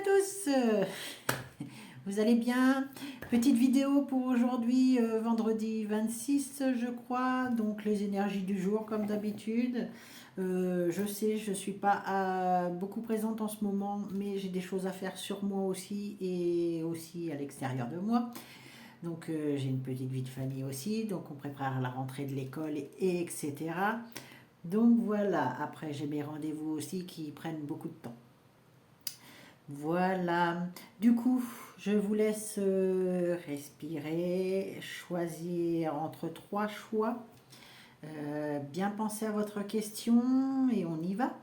tous, vous allez bien? Petite vidéo pour aujourd'hui, vendredi 26 je crois, donc les énergies du jour comme d'habitude. Je sais, je ne suis pas beaucoup présente en ce moment, mais j'ai des choses à faire sur moi aussi et aussi à l'extérieur de moi. Donc j'ai une petite vie de famille aussi, donc on prépare la rentrée de l'école, etc. Donc voilà, après j'ai mes rendez-vous aussi qui prennent beaucoup de temps. Voilà, du coup, je vous laisse respirer, choisir entre trois choix, bien penser à votre question et on y va.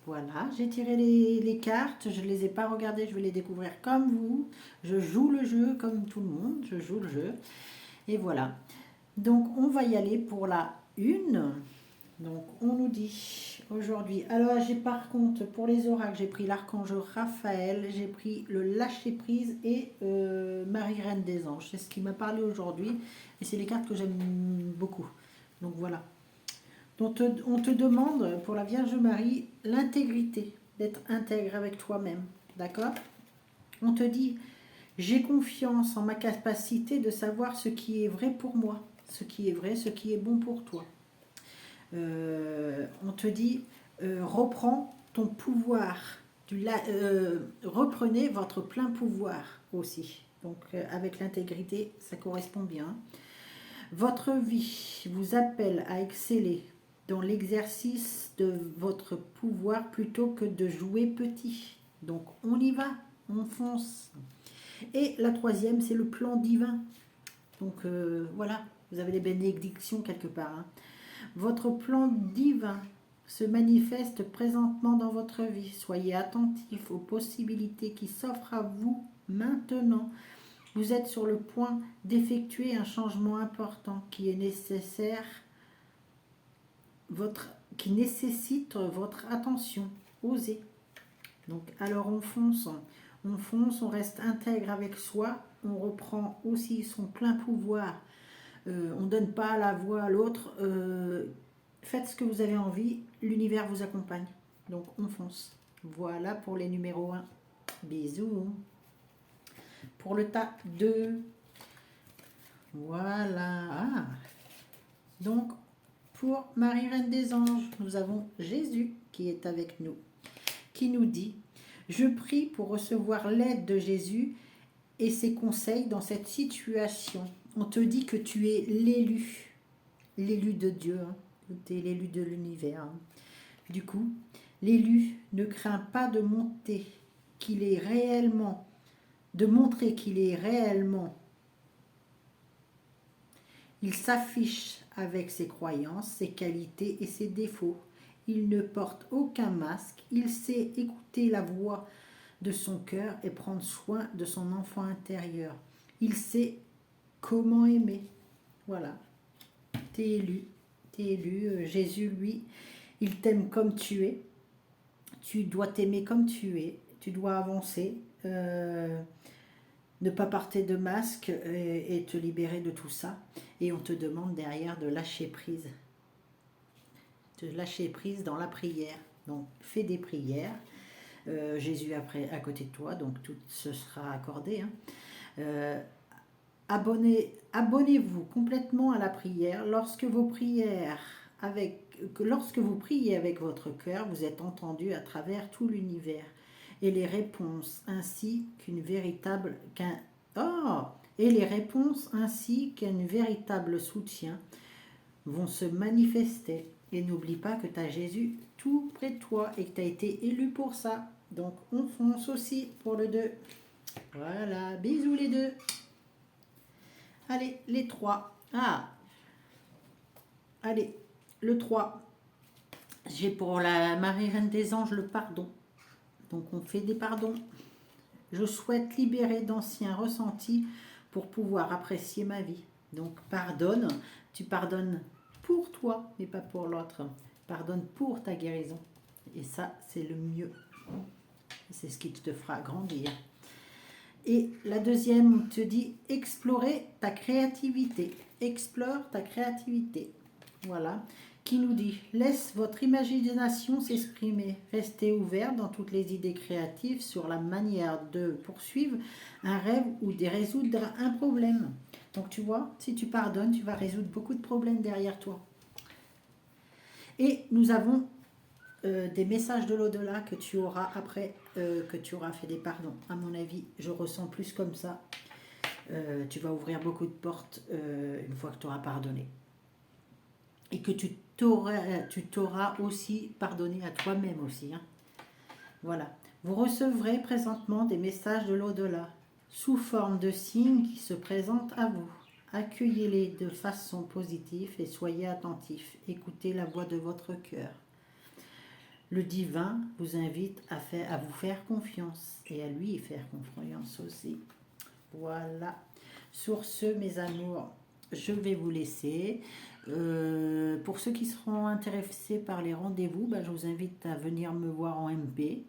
Voilà, j'ai tiré les cartes, je ne les ai pas regardées, je vais les découvrir comme vous. Je joue le jeu comme tout le monde, je joue le jeu. Et voilà, donc on va y aller pour la une. Donc on nous dit aujourd'hui, alors j'ai par contre pour les oracles, j'ai pris l'archange Raphaël, j'ai pris le lâcher prise et Marie Reine des Anges. C'est ce qui m'a parlé aujourd'hui et c'est les cartes que j'aime beaucoup. Donc voilà. Donc on te demande pour la Vierge Marie l'intégrité, d'être intègre avec toi-même. D'accord? On te dit, j'ai confiance en ma capacité de savoir ce qui est vrai pour moi, ce qui est vrai, ce qui est bon pour toi. On te dit, reprends ton pouvoir, reprenez votre plein pouvoir aussi. Donc avec l'intégrité, ça correspond bien. Votre vie vous appelle à exceller dans l'exercice de votre pouvoir plutôt que de jouer petit. Donc on y va, on fonce. Et la troisième, c'est le plan divin. Donc voilà, vous avez des bénédictions quelque part. Hein. Votre plan divin se manifeste présentement dans votre vie. Soyez attentifs aux possibilités qui s'offrent à vous maintenant. Vous êtes sur le point d'effectuer un changement important qui est nécessaire, qui nécessite votre attention. Osez. Donc, alors on fonce, on reste intègre avec soi, on reprend aussi son plein pouvoir. On ne donne pas la voix à l'autre. Faites ce que vous avez envie, l'univers vous accompagne. Donc on fonce. Voilà pour les numéros 1. Bisous. Pour le tas 2. Voilà. Ah. Donc pour Marie Reine des Anges, nous avons Jésus qui est avec nous, qui nous dit, je prie pour recevoir l'aide de Jésus et ses conseils dans cette situation. On te dit que tu es l'élu de Dieu, hein. Tu es l'élu de l'univers. Hein. Du coup, l'élu ne craint pas de montrer qu'il est réellement, il s'affiche avec ses croyances, ses qualités et ses défauts. Il ne porte aucun masque, il sait écouter la voix de son cœur et prendre soin de son enfant intérieur. Il sait comment aimer. Voilà. T'es élu. T'es élu. Jésus, lui, il t'aime comme tu es. Tu dois t'aimer comme tu es. Tu dois avancer. Ne pas porter de masque et te libérer de tout ça. Et on te demande derrière de lâcher prise. De lâcher prise dans la prière. Donc, fais des prières. Jésus après à côté de toi, donc tout ce sera accordé. Hein. Abonnez-vous complètement à la prière. Lorsque vous priez avec votre cœur, vous êtes entendu à travers tout l'univers et les réponses ainsi qu'un véritable soutien vont se manifester. Et n'oublie pas que tu as Jésus tout près de toi et que tu as été élu pour ça. Donc on fonce aussi pour le 2. Voilà, bisous les 2. Allez, les 3. Allez, le 3. J'ai pour la Marie Reine des Anges le pardon. Donc on fait des pardons. Je souhaite libérer d'anciens ressentis pour pouvoir apprécier ma vie. Donc pardonne, tu pardonnes pour toi, mais pas pour l'autre. Pardonne pour ta guérison. Et ça, c'est le mieux. C'est ce qui te fera grandir. Et la deuxième, on te dit explorer ta créativité. Explore ta créativité. Voilà. qui nous dit « Laisse votre imagination s'exprimer. Restez ouvert dans toutes les idées créatives sur la manière de poursuivre un rêve ou de résoudre un problème. » Donc tu vois, si tu pardonnes, tu vas résoudre beaucoup de problèmes derrière toi. Et nous avons des messages de l'au-delà que tu auras après que tu auras fait des pardons. À mon avis, je ressens plus comme ça. Tu vas ouvrir beaucoup de portes une fois que tu auras pardonné. Et que tu t'auras aussi pardonné à toi-même aussi. Hein. Voilà. Vous recevrez présentement des messages de l'au-delà, sous forme de signes qui se présentent à vous. Accueillez-les de façon positive et soyez attentifs. Écoutez la voix de votre cœur. Le divin vous invite à vous faire confiance et à lui faire confiance aussi. Voilà. Sur ce, mes amours, je vais vous laisser. Pour ceux qui seront intéressés par les rendez-vous, je vous invite à venir me voir en MP.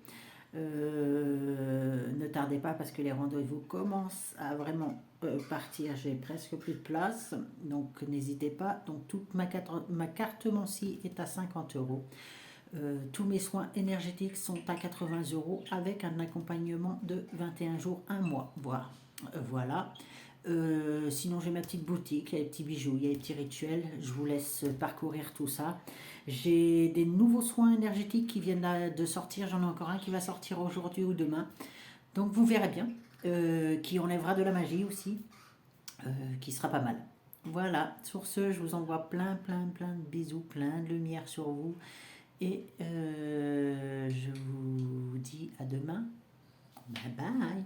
Ne tardez pas parce que les rendez-vous commencent à vraiment partir. J'ai presque plus de place, donc n'hésitez pas. Donc toute ma carte Mancy est à 50 €. Tous mes soins énergétiques sont à 80 € avec un accompagnement de 21 jours, 1 mois. Voilà. Sinon j'ai ma petite boutique, il y a les petits bijoux, il y a les petits rituels, je vous laisse parcourir tout ça. J'ai des nouveaux soins énergétiques qui viennent de sortir, j'en ai encore un qui va sortir aujourd'hui ou demain, donc vous verrez bien, qui enlèvera de la magie aussi, qui sera pas mal. Voilà, sur ce, je vous envoie plein de bisous, plein de lumière sur vous, et je vous dis à demain, bye bye.